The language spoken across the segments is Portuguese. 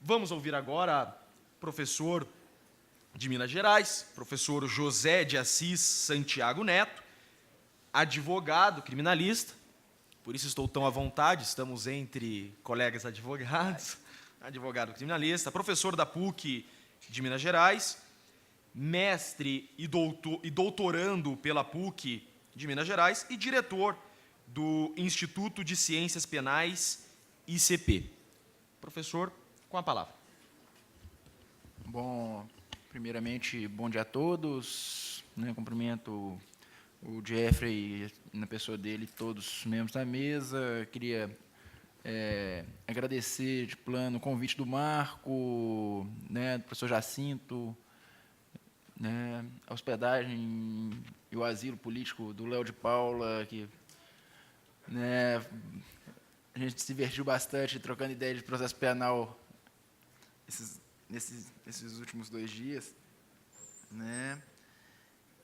Vamos ouvir agora professor de Minas Gerais, professor José de Assis Santiago Neto, advogado criminalista, por isso estou tão à vontade, estamos entre colegas advogados, advogado criminalista, professor da PUC de Minas Gerais, mestre e doutorando pela PUC de Minas Gerais e diretor do Instituto de Ciências Penais, ICP. Professor, com a palavra. Bom, primeiramente, bom dia a todos. Cumprimento o Jeffrey, na pessoa dele, todos os membros da mesa. Queria agradecer de plano o convite do Marco, do professor Jacinto, a hospedagem e o asilo político do Léo de Paula, que a gente se divertiu bastante trocando ideia de processo penal nesses últimos 2 dias.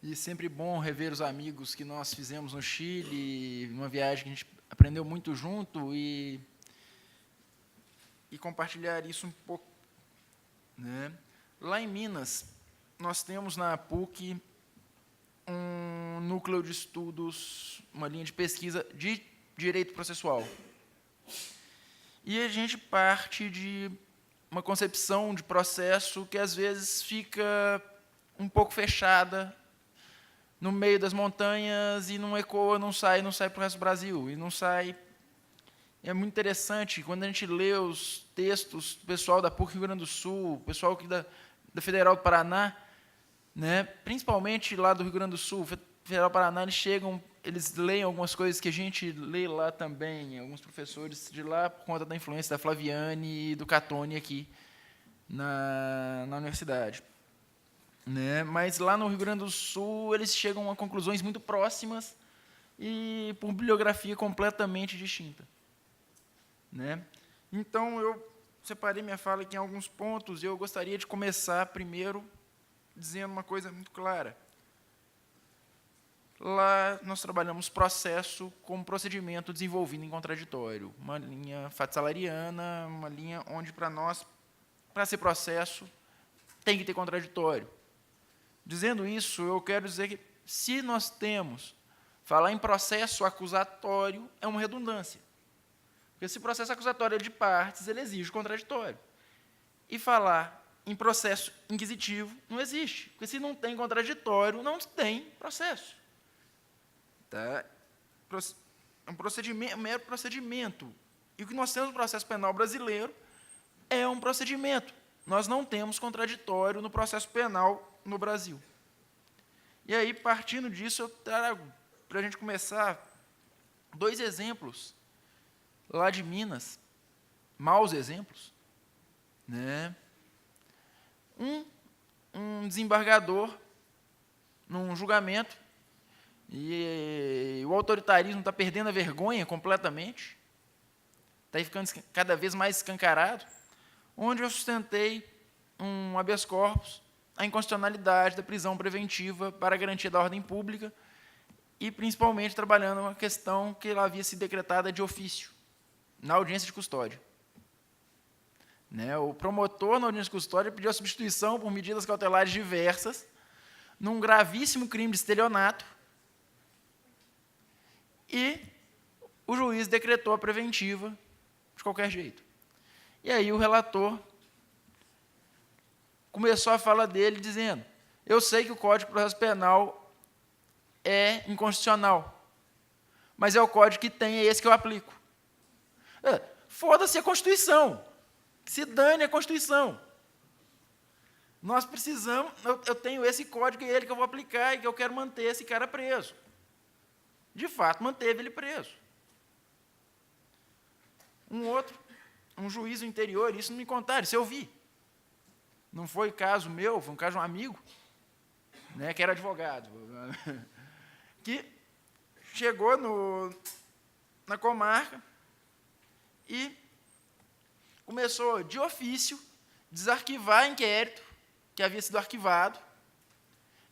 E sempre bom rever os amigos que nós fizemos no Chile, uma viagem que a gente aprendeu muito junto e compartilhar isso um pouco. Lá em Minas, nós temos na PUC um núcleo de estudos, uma linha de pesquisa de direito processual. E a gente parte de uma concepção de processo que, às vezes, fica um pouco fechada no meio das montanhas e não ecoa, não sai para o resto do Brasil. E não sai. É muito interessante, quando a gente lê os textos do pessoal da PUC Rio Grande do Sul, o pessoal aqui da Federal do Paraná, principalmente lá do Rio Grande do Sul, Federal do Paraná, eles leem algumas coisas que a gente lê lá também, alguns professores de lá, por conta da influência da Flaviane e do Catone aqui na universidade. Mas lá no Rio Grande do Sul, eles chegam a conclusões muito próximas e por bibliografia completamente distinta. Então, eu separei minha fala aqui em alguns pontos e eu gostaria de começar primeiro dizendo uma coisa muito clara. Lá nós trabalhamos processo como procedimento desenvolvido em contraditório, uma linha fatsalariana, uma linha onde, para nós, para ser processo, tem que ter contraditório. Dizendo isso, eu quero dizer que, se nós temos, falar em processo acusatório é uma redundância. Porque, se o processo acusatório é de partes, ele exige contraditório. E falar em processo inquisitivo não existe, porque, se não tem contraditório, não tem processo. É um procedimento, um mero procedimento. E o que nós temos no processo penal brasileiro é um procedimento. Nós não temos contraditório no processo penal no Brasil. E aí, partindo disso, eu trago, para a gente começar, 2 exemplos lá de Minas, maus exemplos. Um desembargador, num julgamento, e o autoritarismo está perdendo a vergonha completamente, está ficando cada vez mais escancarado, onde eu sustentei um habeas corpus, a inconstitucionalidade da prisão preventiva para a garantia da ordem pública e, principalmente, trabalhando uma questão que ela havia sido decretada de ofício, na audiência de custódia. O promotor, na audiência de custódia, pediu a substituição por medidas cautelares diversas num gravíssimo crime de estelionato, e o juiz decretou a preventiva de qualquer jeito. E aí o relator começou a fala dele dizendo: eu sei que o Código de Processo Penal é inconstitucional, mas é o código que tem, é esse que eu aplico. Foda-se a Constituição, que se dane a Constituição. Nós precisamos, eu tenho esse código, é ele que eu vou aplicar e que eu quero manter esse cara preso. De fato, manteve ele preso. Um juiz do interior, isso não me contaram, isso eu vi. Não foi caso meu, foi um caso de um amigo, que era advogado, que chegou na comarca e começou, de ofício, desarquivar inquérito que havia sido arquivado,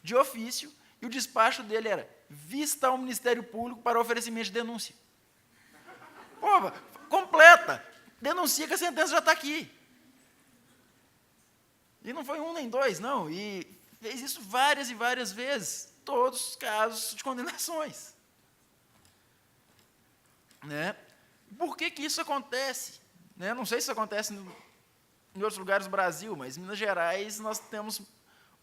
de ofício, e o despacho dele era: vista ao Ministério Público para oferecimento de denúncia. Pô, completa. Denuncia que a sentença já está aqui. E não foi um nem dois, não. E fez isso várias e várias vezes. Todos os casos de condenações. Né? Por que isso acontece? Né? Não sei se isso acontece em outros lugares do Brasil, mas em Minas Gerais nós temos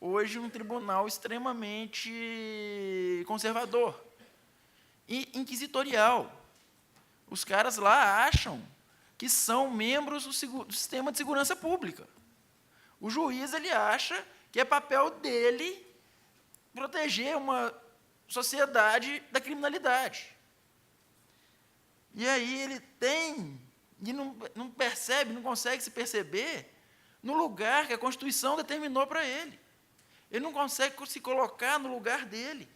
hoje um tribunal extremamente conservador e inquisitorial. Os caras lá acham que são membros do sistema de segurança pública. O juiz ele acha que é papel dele proteger uma sociedade da criminalidade. E aí ele tem, e não percebe, não consegue se perceber no lugar que a Constituição determinou para ele. Ele não consegue se colocar no lugar dele.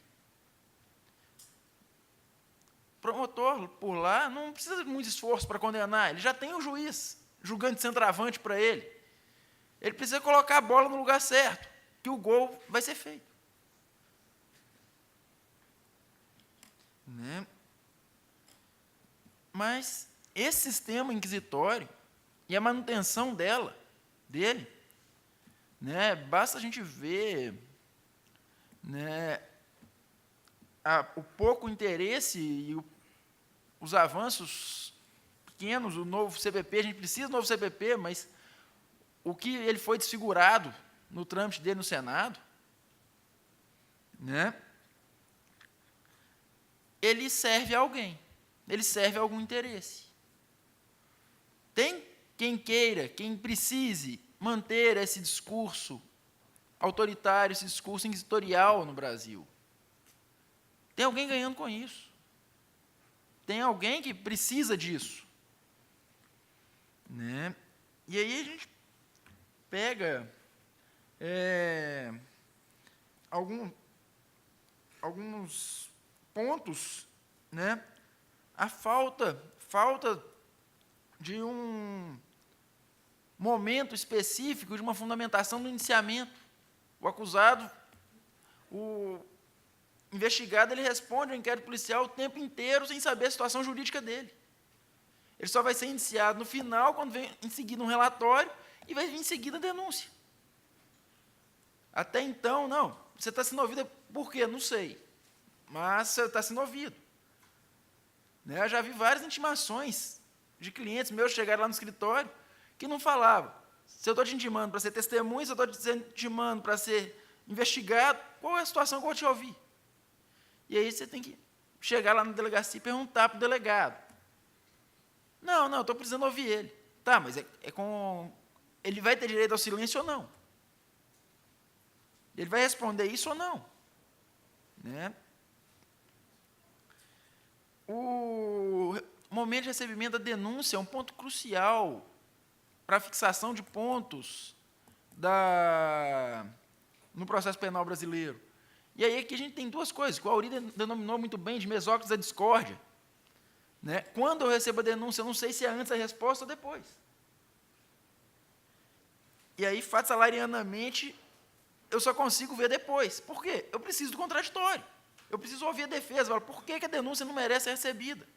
O promotor, por lá, não precisa de muito esforço para condenar, ele já tem o juiz julgando de centroavante para ele. Ele precisa colocar a bola no lugar certo, que o gol vai ser feito. Né? Mas esse sistema inquisitório e a manutenção dele, né, basta a gente ver, né, o pouco interesse e os avanços pequenos, o novo CPP, a gente precisa do novo CPP, mas o que ele foi desfigurado no trâmite dele no Senado, né, ele serve a alguém, ele serve a algum interesse. Tem quem queira, quem precise manter esse discurso autoritário, esse discurso inquisitorial no Brasil. Tem alguém ganhando com isso. Tem alguém que precisa disso. Né? E aí a gente pega alguns pontos, né? A falta de um momento específico, de uma fundamentação no indiciamento. O acusado, o investigado, ele responde ao inquérito policial o tempo inteiro sem saber a situação jurídica dele. Ele só vai ser indiciado no final, quando vem em seguida um relatório, e vai vir em seguida a denúncia. Até então, não. Você está sendo ouvido por quê? Não sei. Mas você está sendo ouvido. Né? Eu já vi várias intimações de clientes meus que chegaram lá no escritório que não falavam. Se eu estou te intimando para ser testemunha, se eu estou te intimando para ser investigado, qual é a situação que eu vou te ouvir? E aí você tem que chegar lá na delegacia e perguntar para o delegado. Não, eu estou precisando ouvir ele. Tá, mas ele vai ter direito ao silêncio ou não? Ele vai responder isso ou não? Né? O momento de recebimento da denúncia é um ponto crucial para a fixação de pontos no processo penal brasileiro. E aí aqui a gente tem duas coisas, que o Auri denominou muito bem de mesóclise da discórdia. Né? Quando eu recebo a denúncia, eu não sei se é antes a resposta ou depois. E aí, fato-salarianamente, eu só consigo ver depois. Por quê? Eu preciso do contraditório. Eu preciso ouvir a defesa. Falo, por que a denúncia não merece ser recebida?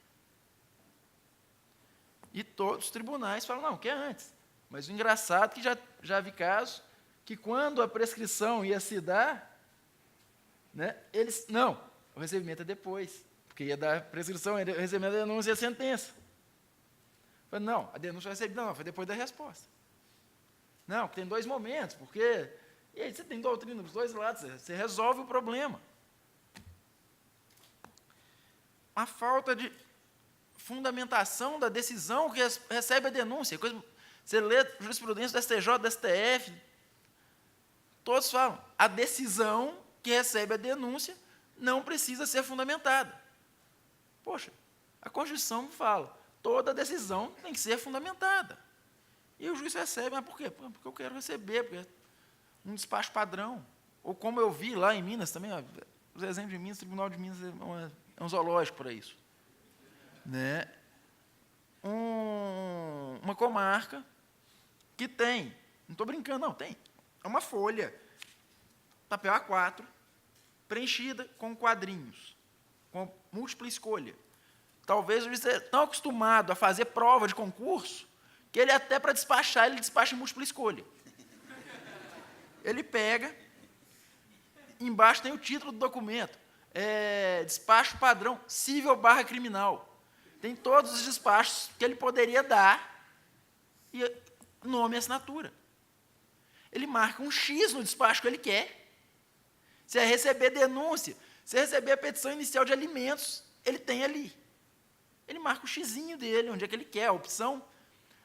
E todos os tribunais falam, não, que é antes. Mas o engraçado é que já vi casos que, quando a prescrição ia se dar, né, eles, não, o recebimento é depois, porque ia dar prescrição, o recebimento da denúncia e a sentença. Falei, não, a denúncia foi recebida, não, foi depois da resposta. Não, tem dois momentos, porque... E aí você tem doutrina dos dois lados, você resolve o problema. A falta de fundamentação da decisão que recebe a denúncia. Você lê a jurisprudência do STJ, do STF, todos falam, a decisão que recebe a denúncia não precisa ser fundamentada. Poxa, a Constituição fala, toda decisão tem que ser fundamentada. E o juiz recebe, mas por quê? Porque eu quero receber, porque é um despacho padrão. Ou como eu vi lá em Minas também, ó, os exemplos de Minas, o Tribunal de Minas é um zoológico para isso. Né? Uma comarca que tem, não estou brincando, não, tem, é uma folha, papel A4, preenchida com quadrinhos, com múltipla escolha. Talvez o juiz esteja tão acostumado a fazer prova de concurso, que ele até para despachar, ele despacha em múltipla escolha. Ele pega, embaixo tem o título do documento, despacho padrão cível/criminal. Tem todos os despachos que ele poderia dar, e nome e assinatura. Ele marca um X no despacho que ele quer. Se é receber denúncia, se é receber a petição inicial de alimentos, ele tem ali. Ele marca o xizinho dele, onde é que ele quer, a opção,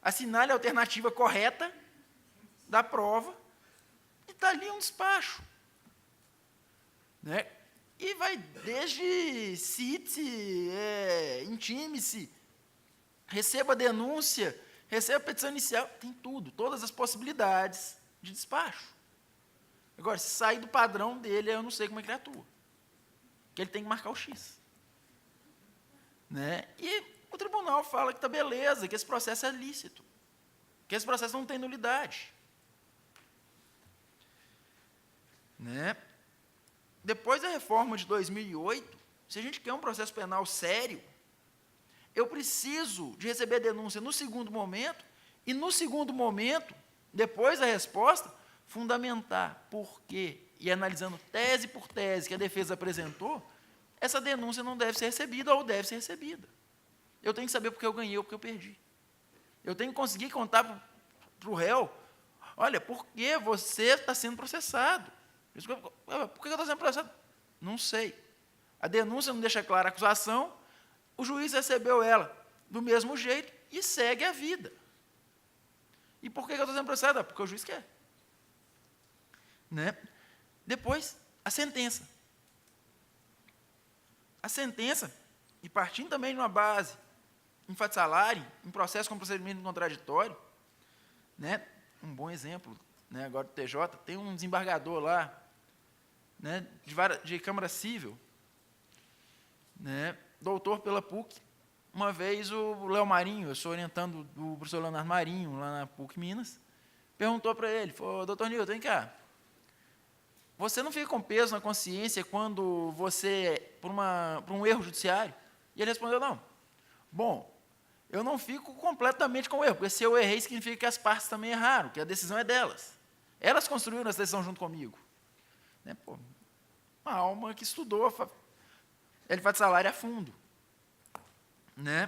assinale a alternativa correta da prova, e está ali um despacho. Né? E vai desde cite-se, intime-se, receba a denúncia, receba a petição inicial, tem tudo, todas as possibilidades de despacho. Agora, se sair do padrão dele, eu não sei como é que ele atua. Porque ele tem que marcar o X. Né? E o tribunal fala que está beleza, que esse processo é lícito, que esse processo não tem nulidade. Né? Depois da reforma de 2008, se a gente quer um processo penal sério, eu preciso de receber a denúncia no segundo momento, e no segundo momento, depois da resposta, fundamentar por quê, e analisando tese por tese que a defesa apresentou, essa denúncia não deve ser recebida ou deve ser recebida. Eu tenho que saber porque eu ganhei ou porque eu perdi. Eu tenho que conseguir contar para o réu, olha, por que você está sendo processado? Por que eu estou sendo processado? Não sei. A denúncia não deixa clara a acusação, o juiz recebeu ela do mesmo jeito e segue a vida. E por que eu estou sendo processado? Porque o juiz quer. Né? Depois, a sentença. A sentença, e partindo também de uma base em fato salário, em processo com procedimento contraditório, né? Um bom exemplo, né, agora do TJ, tem um desembargador lá, né, de Câmara Civil, né, doutor pela PUC. Uma vez o Léo Marinho, eu sou orientando do professor Leonardo Marinho, lá na PUC Minas, perguntou para ele, falou, doutor Nilton, vem cá, você não fica com peso na consciência quando você, por um erro judiciário? E ele respondeu, não. Bom, eu não fico completamente com o erro, porque se eu errei, significa que as partes também erraram, que a decisão é delas. Elas construíram essa decisão junto comigo. Né? Pô, uma alma que estudou ele faz salário a fundo. Né?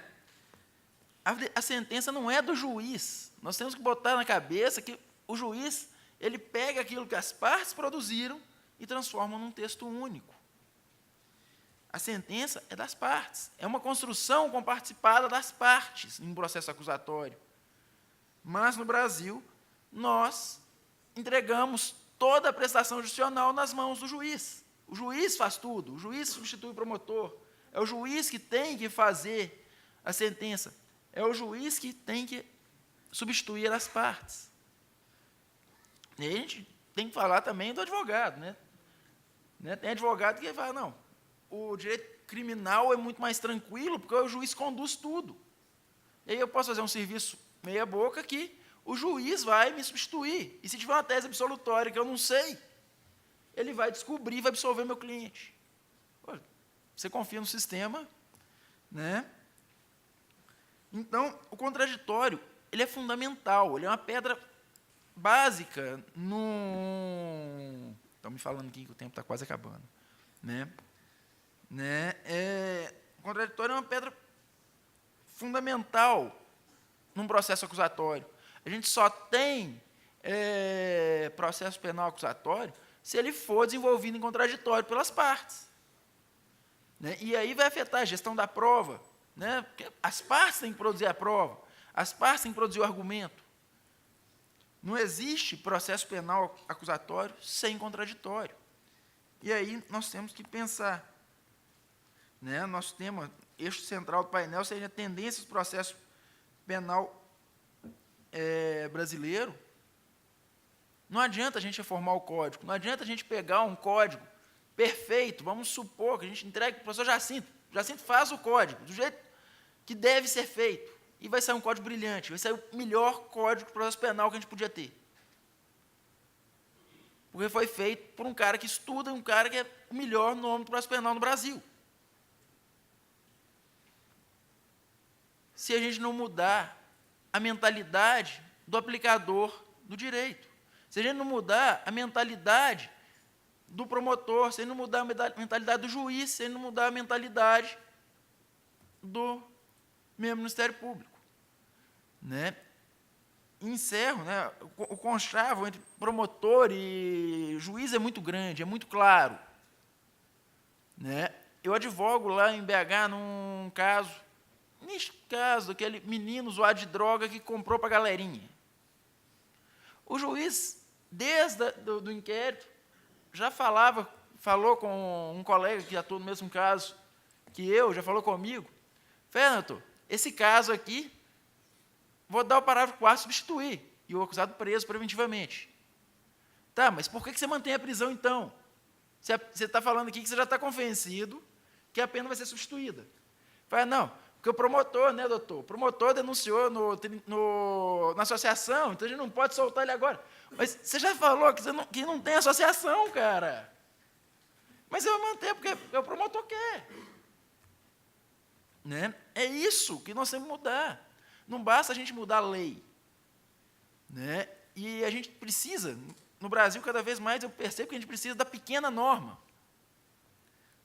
A sentença não é do juiz. Nós temos que botar na cabeça que o juiz ele pega aquilo que as partes produziram e transforma num texto único. A sentença é das partes. É uma construção comparticipada das partes em um processo acusatório. Mas, no Brasil, nós entregamos toda a prestação judicional nas mãos do juiz. O juiz faz tudo, o juiz substitui o promotor. É o juiz que tem que fazer a sentença. É o juiz que tem que substituir as partes. E a gente tem que falar também do advogado. Né? Tem advogado que fala, não, o direito criminal é muito mais tranquilo, porque o juiz conduz tudo. E aí eu posso fazer um serviço meia boca que o juiz vai me substituir. E se tiver uma tese absolutória que eu não sei, ele vai descobrir e vai absolver meu cliente. Pô, você confia no sistema, né? Então, o contraditório, ele é fundamental, ele é uma pedra básica no... Estão me falando aqui que o tempo está quase acabando. Né? O contraditório é uma pedra fundamental num processo acusatório. A gente só tem processo penal acusatório se ele for desenvolvido em contraditório pelas partes. Né? E aí vai afetar a gestão da prova. Né? Porque as partes têm que produzir a prova, as partes têm que produzir o argumento. Não existe processo penal acusatório sem contraditório. E aí nós temos que pensar. Né? Nosso tema, eixo central do painel, seria a tendência do processo penal brasileiro. Não adianta a gente reformar o código, não adianta a gente pegar um código perfeito, vamos supor que a gente entregue para o professor Jacinto. Jacinto faz o código do jeito que deve ser feito. E vai sair um código brilhante, vai sair o melhor código de processo penal que a gente podia ter. Porque foi feito por um cara que estuda, um cara que é o melhor nome do processo penal no Brasil. Se a gente não mudar a mentalidade do aplicador do direito, se a gente não mudar a mentalidade do promotor, se a gente não mudar a mentalidade do juiz, se a gente não mudar a mentalidade do membro do Ministério Público. Né? Encerro, né? O conchavo entre promotor e juiz é muito grande, é muito claro. Né? Eu advogo lá em BH num caso, daquele menino usuário de droga que comprou para a galerinha. O juiz, desde do inquérito, já falou com um colega que atua no mesmo caso que eu, já falou comigo, Fernando, esse caso aqui, vou dar o parágrafo 4 substituir, e o acusado preso preventivamente. Tá, mas por que você mantém a prisão, então? Você está falando aqui que você já está convencido que a pena vai ser substituída. Fala, não, porque o promotor, né, doutor? O promotor denunciou na associação, então a gente não pode soltar ele agora. Mas você já falou que não tem associação, cara. Mas eu vou manter, porque o promotor quer. Né? É isso que nós temos que mudar. Não basta a gente mudar a lei. Né? E a gente precisa, no Brasil, cada vez mais, eu percebo que a gente precisa da pequena norma.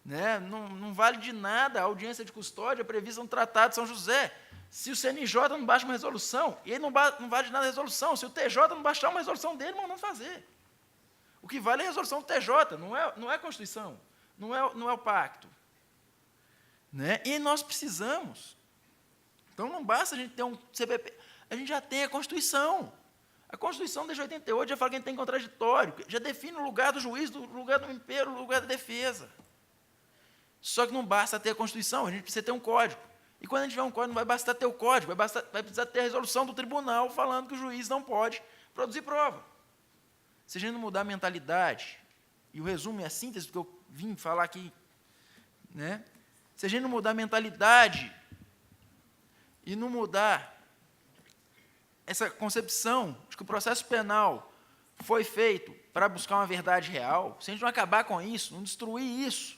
Né? Não vale de nada a audiência de custódia prevista no Tratado de São José. Se o CNJ não baixa uma resolução, e ele não vale de nada a resolução. Se o TJ não baixar uma resolução dele, mandando fazer. O que vale é a resolução do TJ, não é a Constituição, não é o pacto. Né? E nós precisamos. Então, não basta a gente ter um CPP, a gente já tem a Constituição. A Constituição desde 88 já fala que a gente tem contraditório, já define o lugar do juiz, o lugar do império, o lugar da defesa. Só que não basta ter a Constituição, a gente precisa ter um código. E quando a gente tiver um código, não vai bastar ter o código, vai precisar ter a resolução do tribunal falando que o juiz não pode produzir prova. Se a gente não mudar a mentalidade, e o resumo é a síntese do que eu vim falar aqui, né? Se a gente não mudar a mentalidade e não mudar essa concepção de que o processo penal foi feito para buscar uma verdade real, se a gente não acabar com isso, não destruir isso,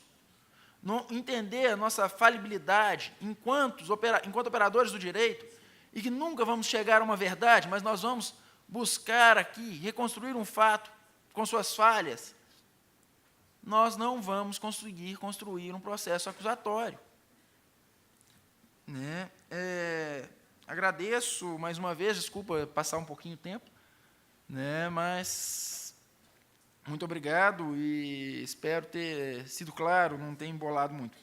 não entender a nossa falibilidade enquanto operadores do direito, e que nunca vamos chegar a uma verdade, mas nós vamos buscar aqui reconstruir um fato com suas falhas, nós não vamos conseguir construir um processo acusatório. Né? Agradeço mais uma vez, desculpa passar um pouquinho de tempo, né? Mas muito obrigado e espero ter sido claro, não ter embolado muito.